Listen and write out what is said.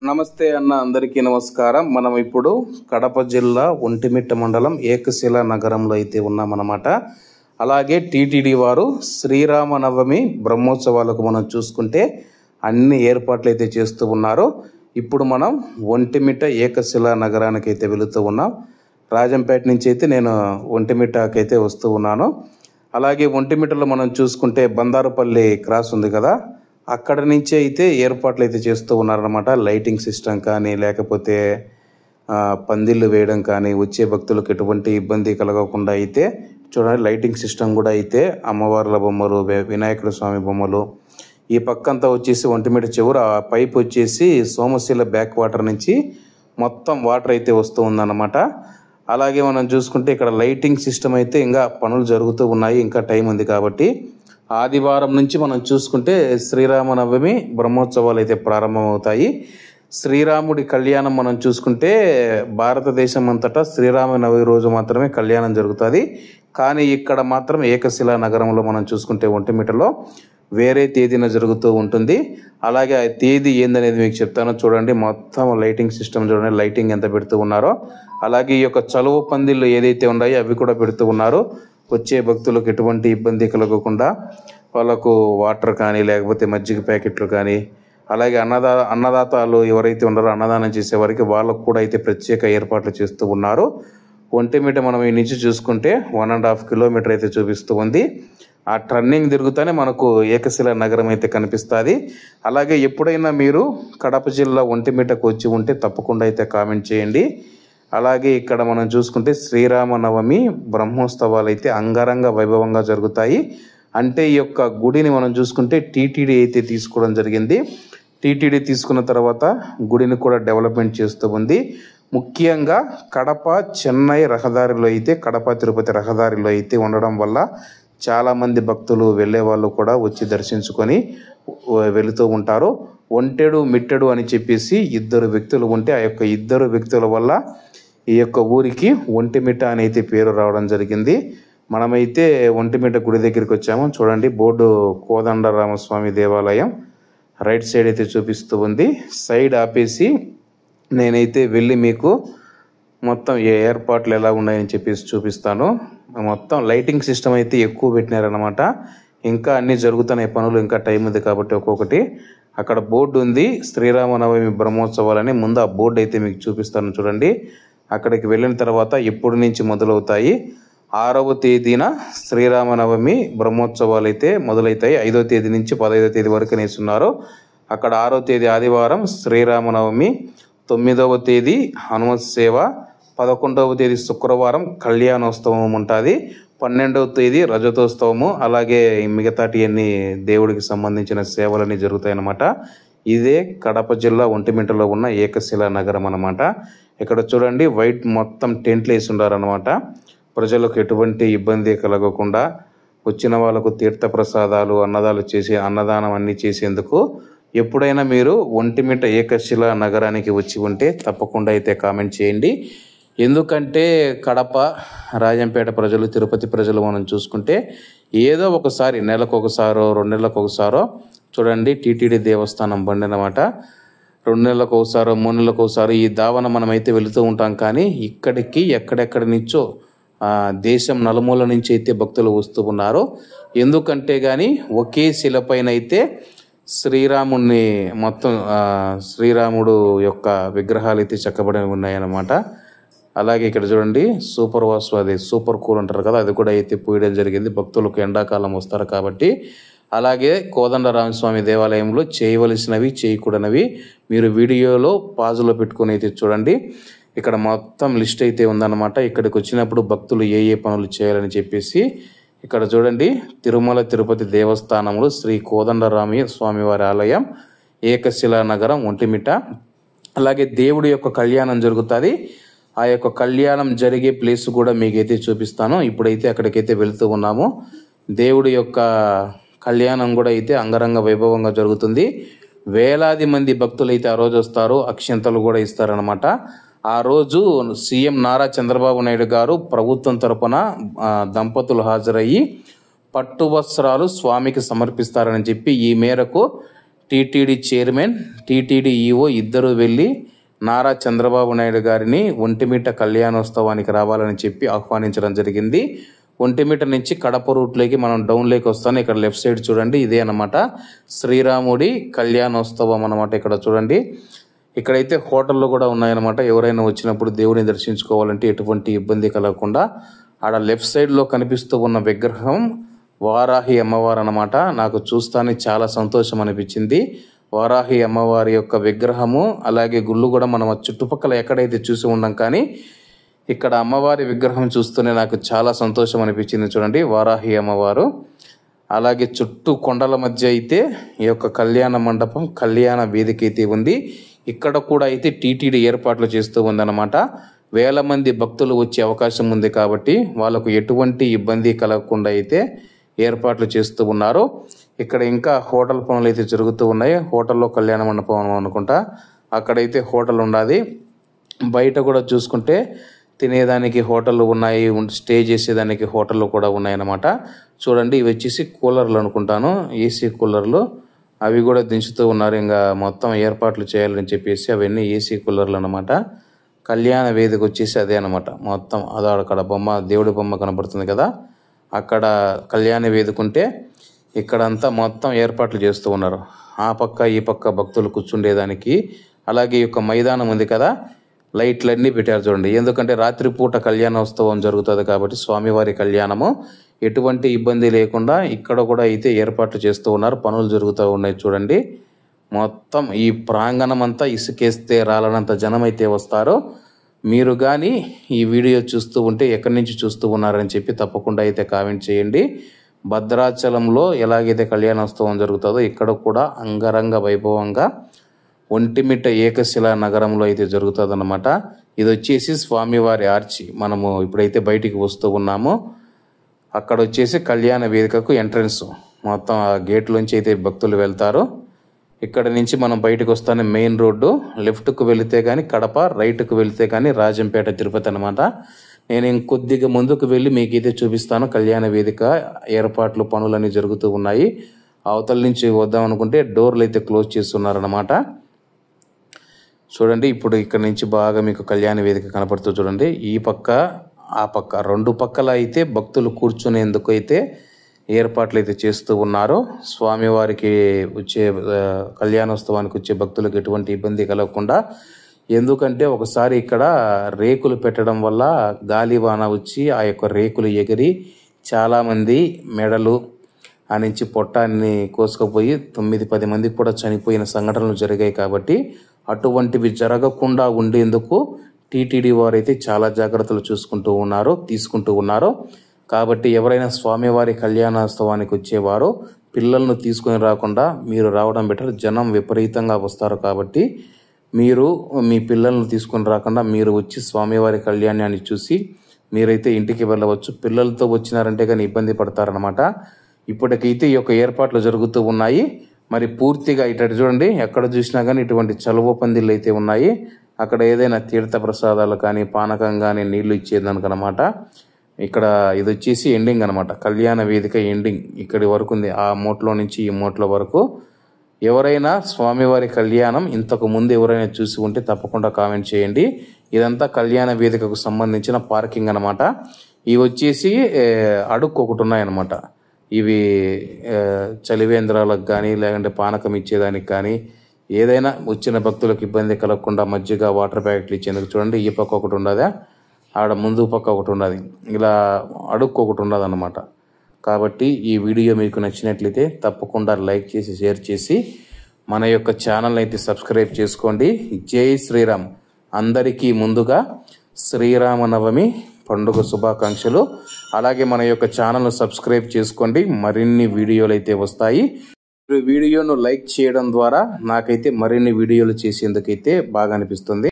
నమస్తే అన్న, అందరికీ నమస్కారం. మనం ఇప్పుడు కడప జిల్లా ఒంటిమిట్ట మండలం ఏకశిల నగరంలో అయితే ఉన్నామన్నమాట. అలాగే టీటీడీ వారు శ్రీరామనవమి బ్రహ్మోత్సవాలకు మనం చూసుకుంటే అన్ని ఏర్పాట్లు అయితే చేస్తూ ఉన్నారు. ఇప్పుడు మనం ఒంటిమిట్ట ఏకశిల నగరానికి అయితే వెళుతూ ఉన్నాం. రాజంపేట నుంచి అయితే నేను ఒంటిమిట్టకి అయితే వస్తూ ఉన్నాను. అలాగే ఒంటిమిట్టలో మనం చూసుకుంటే బందారుపల్లి క్రాస్ ఉంది కదా, అక్కడ నుంచి అయితే ఏర్పాట్లు అయితే చేస్తూ ఉన్నారనమాట. లైటింగ్ సిస్టమ్ కానీ, లేకపోతే పందిళ్ళు వేయడం కానీ, వచ్చే భక్తులకు ఎటువంటి ఇబ్బంది కలగకుండా అయితే చూడండి, లైటింగ్ సిస్టమ్ కూడా అయితే అమ్మవార్ల బొమ్మలు, వినాయకుడి స్వామి బొమ్మలు. ఈ పక్కంతా వచ్చేసి ఒంటిమిట్ట చివర ఆ పైప్ వచ్చేసి సోమశిల బ్యాక్ వాటర్ నుంచి మొత్తం వాటర్ అయితే వస్తూ ఉందన్నమాట. అలాగే మనం చూసుకుంటే ఇక్కడ లైటింగ్ సిస్టమ్ అయితే ఇంకా పనులు జరుగుతూ ఉన్నాయి, ఇంకా టైం ఉంది కాబట్టి. ఆదివారం నుంచి మనం చూసుకుంటే శ్రీరామనవమి బ్రహ్మోత్సవాలు అయితే ప్రారంభమవుతాయి. శ్రీరాముడి కళ్యాణం మనం చూసుకుంటే భారతదేశం అంతటా శ్రీరామనవమి రోజు మాత్రమే కళ్యాణం జరుగుతుంది. కానీ ఇక్కడ మాత్రం ఏకశిల నగరంలో మనం చూసుకుంటే ఒంటిమిట్టలో వేరే తేదీన జరుగుతూ ఉంటుంది. అలాగే ఆ తేదీ ఏందనేది మీకు చెప్తాను చూడండి. మొత్తం లైటింగ్ సిస్టమ్ చూడండి, లైటింగ్ ఎంత పెడుతూ ఉన్నారో. అలాగే ఈ యొక్క చలువ పందిళ్ళు ఏదైతే ఉన్నాయో అవి కూడా పెడుతూ ఉన్నారు. వచ్చే భక్తులకు ఎటువంటి ఇబ్బంది కలగకుండా వాళ్ళకు వాటర్ కానీ, లేకపోతే మజ్జిగ ప్యాకెట్లు కానీ, అలాగే అన్నదాతలు ఎవరైతే ఉన్నారో అన్నదానం చేసే వారికి వాళ్ళకు కూడా అయితే ప్రత్యేక ఏర్పాట్లు చేస్తూ ఉన్నారు. ఒంటిమిట్ట మనం ఈ నుంచి చూసుకుంటే 1.5 కిలోమీటర్ అయితే చూపిస్తూ ఉంది. ఆ టర్నింగ్ తిరుగుతానే మనకు ఏకశిల నగరం అయితే కనిపిస్తుంది. అలాగే ఎప్పుడైనా మీరు కడప జిల్లా ఒంటిమిట్టకు వచ్చి ఉంటే తప్పకుండా అయితే కామెంట్ చేయండి. అలాగే ఇక్కడ మనం చూసుకుంటే శ్రీరామనవమి బ్రహ్మోత్సవాలు అయితే అంగరంగ వైభవంగా జరుగుతాయి. అంటే ఈ యొక్క గుడిని మనం చూసుకుంటే టీటీడీ అయితే తీసుకోవడం జరిగింది. టీటీడీ తీసుకున్న తర్వాత గుడిని కూడా డెవలప్మెంట్ చేస్తూ ఉంది. ముఖ్యంగా కడప చెన్నై రహదారిలో అయితే, కడప తిరుపతి రహదారిలో అయితే ఉండడం వల్ల చాలామంది భక్తులు వెళ్ళే వాళ్ళు కూడా వచ్చి దర్శించుకొని వెళుతూ ఉంటారు. ఒంటెడు మిట్టెడు అని చెప్పేసి 2 వ్యక్తులు ఉంటే ఆ యొక్క 2 వ్యక్తుల వల్ల ఈ యొక్క ఊరికి ఒంటిమిట్ట అని అయితే పేరు రావడం జరిగింది. మనమైతే ఒంటిమిట్ట గుడి దగ్గరికి వచ్చాము. చూడండి, బోర్డు కోదండరామస్వామి దేవాలయం రైట్ సైడ్ అయితే చూపిస్తూ ఉంది. సైడ్ ఆపేసి నేనైతే వెళ్ళి మీకు మొత్తం ఏ ఏర్పాట్లు ఎలా ఉన్నాయని చెప్పేసి చూపిస్తాను. మొత్తం లైటింగ్ సిస్టమ్ అయితే ఎక్కువ పెట్టినారనమాట. ఇంకా అన్నీ జరుగుతున్నాయి పనులు, ఇంకా టైం ఉంది కాబట్టి ఒక్కొక్కటి. అక్కడ బోర్డు ఉంది శ్రీరామనవమి బ్రహ్మోత్సవాలని. ముందు ఆ బోర్డు అయితే మీకు చూపిస్తాను చూడండి. అక్కడికి వెళ్ళిన తర్వాత ఎప్పటి నుంచి మొదలవుతాయి, 6వ తేదీన శ్రీరామనవమి బ్రహ్మోత్సవాలు అయితే మొదలవుతాయి. 5వ తేదీ నుంచి 15వ తేదీ వరకు నేస్తున్నారు. అక్కడ 6వ తేదీ ఆదివారం శ్రీరామనవమి, 9వ తేదీ హనుమత్ సేవ, 11వ తేదీ శుక్రవారం కళ్యాణోత్సవం ఉంటుంది, 12వ తేదీ రజతోత్సవము. అలాగే మిగతాటి అన్ని దేవుడికి సంబంధించిన సేవలన్నీ జరుగుతాయి అన్నమాట. ఇదే కడప జిల్లా ఒంటిమిట్టలో ఉన్న ఏకశిల నగరం అన్నమాట. ఇక్కడ చూడండి, వైట్ మొత్తం టెంట్లు వేసి ఉండారనమాట. ప్రజలకు ఎటువంటి ఇబ్బంది కలగకుండా వచ్చిన వాళ్ళకు తీర్థప్రసాదాలు, అన్నదానం అన్నీ చేసేందుకు. ఎప్పుడైనా మీరు ఒంటిమిట్ట ఏకశిల నగరానికి వచ్చి ఉంటే తప్పకుండా అయితే కామెంట్ చేయండి. ఎందుకంటే కడప, రాజంపేట ప్రజలు, తిరుపతి ప్రజలు మనం చూసుకుంటే ఏదో ఒకసారి, నెలకు ఒకసారో 2 నెలలకు ఒకసారో చూడండి టీటీడీ దేవస్థానం బండి అన్నమాట. 2 నెలలకు ఒకసారో 3 నెలలకు ఒకసారో ఈ దావన మనమైతే వెళుతూ ఉంటాం. కానీ ఇక్కడికి ఎక్కడెక్కడి నుంచో దేశం నలుమూల నుంచి అయితే భక్తులు వస్తూ ఉన్నారు. ఎందుకంటే కానీ ఒకే శిలపైన అయితే శ్రీరాముడిని మొత్తం శ్రీరాముడు యొక్క విగ్రహాలు అయితే చెక్కబడి ఉన్నాయన్నమాట. అలాగే ఇక్కడ చూడండి, సూపర్ వాసు, అది సూపర్ కూల్ అంటారు కదా, అది కూడా అయితే పూయడం జరిగింది. భక్తులకు ఎండాకాలం వస్తారు కాబట్టి. అలాగే కోదండరామస్వామి దేవాలయంలో చేయవలసినవి, చేయకూడనివి మీరు వీడియోలో పాజులో పెట్టుకుని అయితే చూడండి. ఇక్కడ మొత్తం లిస్ట్ అయితే ఉందన్నమాట. ఇక్కడికి వచ్చినప్పుడు భక్తులు ఏ ఏ పనులు చేయాలని చెప్పేసి ఇక్కడ చూడండి. తిరుమల తిరుపతి దేవస్థానంలో శ్రీ కోదండరామ స్వామివారి ఆలయం, ఏకశిల నగరం ఒంటిమిట్ట. అలాగే దేవుడి యొక్క కళ్యాణం జరుగుతుంది. ఆ యొక్క కళ్యాణం జరిగే ప్లేస్ కూడా మీకైతే చూపిస్తాను. ఇప్పుడైతే అక్కడికైతే వెళుతూ ఉన్నాము. దేవుడి యొక్క కళ్యాణం కూడా అయితే అంగరంగ వైభవంగా జరుగుతుంది. వేలాది మంది భక్తులు అయితే ఆ రోజు వస్తారు, అక్షంతలు కూడా ఇస్తారనమాట. ఆ రోజు సీఎం నారా చంద్రబాబు నాయుడు గారు ప్రభుత్వం తరపున దంపతులు హాజరయ్యి పట్టు వస్త్రాలు స్వామికి సమర్పిస్తారని చెప్పి ఈ మేరకు టీటీడీ చైర్మన్, టీటీడీ ఈఓ ఇద్దరు వెళ్ళి నారా చంద్రబాబు నాయుడు గారిని ఒంటిమిట్ట కళ్యాణోత్సవానికి రావాలని చెప్పి ఆహ్వానించడం జరిగింది. ఒంటిమిట్ట నుంచి కడప రూట్లోకి మనం డౌన్లోకి వస్తాను. ఇక్కడ లెఫ్ట్ సైడ్ చూడండి, ఇదే అన్నమాట శ్రీరాముడి కళ్యాణోత్సవం అన్నమాట. ఇక్కడ చూడండి, ఇక్కడైతే హోటళ్ళు కూడా ఉన్నాయన్నమాట. ఎవరైనా వచ్చినప్పుడు దేవుని దర్శించుకోవాలంటే ఎటువంటి ఇబ్బంది కలగకుండా. ఆడ లెఫ్ట్ సైడ్లో కనిపిస్తూ ఉన్న విగ్రహం వారాహి అమ్మవారు అన్నమాట. నాకు చూస్తానే చాలా సంతోషం అనిపించింది. వారాహి అమ్మవారి యొక్క విగ్రహము, అలాగే గుళ్ళు కూడా మనం చుట్టుపక్కల ఎక్కడైతే చూసి ఉన్నాం, కానీ ఇక్కడ అమ్మవారి విగ్రహం చూస్తూనే నాకు చాలా సంతోషం అనిపించింది. చూడండి, వారాహి అమ్మవారు. అలాగే చుట్టూ కొండల మధ్య అయితే ఈ యొక్క కళ్యాణ మండపం, కళ్యాణ వేదిక అయితే ఉంది. ఇక్కడ కూడా అయితే టీటీడీ ఏర్పాట్లు చేస్తూ ఉందన్నమాట. వేల మంది భక్తులు వచ్చే అవకాశం ఉంది కాబట్టి వాళ్ళకు ఎటువంటి ఇబ్బంది కలగకుండా అయితే ఏర్పాట్లు చేస్తూ ఉన్నారు. ఇక్కడ ఇంకా హోటల్ పనులు అయితే జరుగుతూ ఉన్నాయి. హోటల్లో కళ్యాణ మండపం అనుకుంటా, అక్కడైతే హోటల్ ఉన్నది. బయట కూడా చూసుకుంటే తినేదానికి హోటళ్ళు ఉన్నాయి, స్టే చేసేదానికి హోటళ్ళు కూడా ఉన్నాయన్నమాట. చూడండి, ఇవి వచ్చేసి కూలర్లు అనుకుంటాను, ఏసీ కూలర్లు. అవి కూడా దించుతూ ఉన్నారు. ఇంకా మొత్తం ఏర్పాట్లు చేయాలని చెప్పేసి అవన్నీ ఏసీ కూలర్లు అనమాట. కళ్యాణ వేదిక వచ్చేసి అదే అనమాట. మొత్తం అక్కడ బొమ్మ, దేవుడి బొమ్మ కనబడుతుంది కదా, అక్కడ కళ్యాణ వేదిక ఉంటే ఇక్కడంతా మొత్తం ఏర్పాట్లు చేస్తూ ఉన్నారు. ఆ పక్క ఈ పక్క భక్తులు కూర్చుండేదానికి. అలాగే ఈ యొక్క మైదానం ఉంది కదా, లైట్లన్నీ పెట్టారు చూడండి. ఎందుకంటే రాత్రిపూట కళ్యాణోత్సవం జరుగుతుంది కాబట్టి స్వామివారి కళ్యాణము ఎటువంటి ఇబ్బంది లేకుండా ఇక్కడ కూడా అయితే ఏర్పాట్లు చేస్తూ ఉన్నారు. పనులు జరుగుతూ ఉన్నాయి చూడండి. మొత్తం ఈ ప్రాంగణం అంతా ఇసుకేస్తే రాలనంత జనం అయితే వస్తారు. మీరు కానీ ఈ వీడియో చూస్తూ ఉంటే ఎక్కడి నుంచి చూస్తూ ఉన్నారని చెప్పి తప్పకుండా అయితే కామెంట్ చేయండి. భద్రాచలంలో ఎలాగైతే కళ్యాణోత్సవం జరుగుతుందో ఇక్కడ కూడా అంగరంగ వైభవంగా ఒంటిమిట్ట ఏకశిలా నగరంలో అయితే జరుగుతుందన్నమాట. ఇది వచ్చేసి స్వామివారి ఆర్చి. మనము ఇప్పుడైతే బయటికి వస్తూ ఉన్నాము. అక్కడ వచ్చేసి కళ్యాణ వేదికకు ఎంట్రన్స్. మొత్తం ఆ గేట్లోంచి అయితే భక్తులు వెళ్తారు. ఇక్కడ నుంచి మనం బయటకు వస్తానే మెయిన్ రోడ్డు, లెఫ్ట్కు వెళితే కానీ కడప, రైట్కు వెళితే కానీ రాజంపేట, తిరుపతి అనమాట. నేను ఇంకొద్దిగా ముందుకు వెళ్ళి మీకైతే చూపిస్తాను. కళ్యాణ వేదిక ఏర్పాట్లు, పనులన్నీ జరుగుతూ ఉన్నాయి. అవతల నుంచి వద్దాం అనుకుంటే డోర్లు అయితే క్లోజ్ చేస్తున్నారన్నమాట. చూడండి, ఇప్పుడు ఇక్కడ నుంచి బాగా మీకు కళ్యాణ వేదిక కనపడుతూ చూడండి. ఈ పక్క ఆ పక్క రెండు పక్కల అయితే భక్తులు కూర్చునేందుకు అయితే ఏర్పాట్లు అయితే చేస్తూ ఉన్నారు. స్వామివారికి వచ్చే కళ్యాణోత్సవానికి వచ్చే భక్తులకు ఎటువంటి ఇబ్బంది కలగకుండా. ఎందుకంటే ఒకసారి ఇక్కడ రేకులు పెట్టడం వల్ల గాలివాన వచ్చి ఆ యొక్క రేకులు ఎగిరి చాలామంది మెడలు ఆ నుంచి పొట్టాన్ని కోసుకుపోయి 9-10 మందికి కూడా చనిపోయిన సంఘటనలు జరిగాయి. కాబట్టి అటువంటివి జరగకుండా ఉండేందుకు టీటీడీ వారు అయితే చాలా జాగ్రత్తలు తీసుకుంటూ ఉన్నారు. కాబట్టి ఎవరైనా స్వామివారి కళ్యాణోత్సవానికి వచ్చేవారు పిల్లలను తీసుకొని రాకుండా మీరు రావడం బెటర్. జనం విపరీతంగా వస్తారు కాబట్టి మీరు మీ పిల్లలను తీసుకొని రాకుండా మీరు వచ్చి స్వామివారి కళ్యాణాన్ని చూసి మీరైతే ఇంటికి వెళ్ళవచ్చు. పిల్లలతో వచ్చినారంటే కానీ ఇబ్బంది పడతారనమాట. ఇప్పటికైతే ఈ యొక్క ఏర్పాట్లు జరుగుతూ ఉన్నాయి. మరి పూర్తిగా ఇటు చూడండి, ఎక్కడ చూసినా కానీ ఇటువంటి చలువ పందిళ్ళు అయితే ఉన్నాయి. అక్కడ ఏదైనా తీర్థ ప్రసాదాలు కానీ, పానకం కానీ, నీళ్లు ఇచ్చేదానికనమాట. ఇక్కడ ఇది వచ్చేసి ఎండింగ్ అనమాట. కళ్యాణ వేదిక ఎండింగ్ ఇక్కడి వరకు ఉంది. ఆ మూట్లో నుంచి ఈ మూట్ల వరకు. ఎవరైనా స్వామివారి కళ్యాణం ఇంతకు ముందు ఎవరైనా చూసి ఉంటే తప్పకుండా కామెంట్ చేయండి. ఇదంతా కళ్యాణ వేదికకు సంబంధించిన పార్కింగ్ అనమాట. ఇవి వచ్చేసి అడుక్కు ఒకటి ఉన్నాయన్నమాట. ఇవి చలివేంద్రాలకు కానీ, లేదంటే పానకం ఇచ్చేదానికి కానీ, ఏదైనా వచ్చిన భక్తులకు ఇబ్బంది కలగకుండా మజ్జిగ, వాటర్ ప్యాకెట్లు ఇచ్చేందుకు. చూడండి, ఈ పక్క ఒకటి ఉండదా, ఆడ ముందు పక్క ఒకటి ఉన్నది, ఇలా అడుక్కు ఒకటి ఉన్నది అన్నమాట. కాబట్టి ఈ వీడియో మీకు నచ్చినట్లయితే తప్పకుండా లైక్ చేసి, షేర్ చేసి మన యొక్క ఛానల్ని అయితే సబ్స్క్రైబ్ చేసుకోండి. జై శ్రీరామ్. అందరికీ ముందుగా శ్రీరామనవమి పండుగ శుభాకాంక్షలు. అలాగే మన యొక్క ఛానల్ను సబ్స్క్రైబ్ చేసుకోండి, మరిన్ని వీడియోలు అయితే వస్తాయి. వీడియోను లైక్ చేయడం ద్వారా నాకైతే మరిన్ని వీడియోలు చేసేందుకైతే బాగా అనిపిస్తుంది.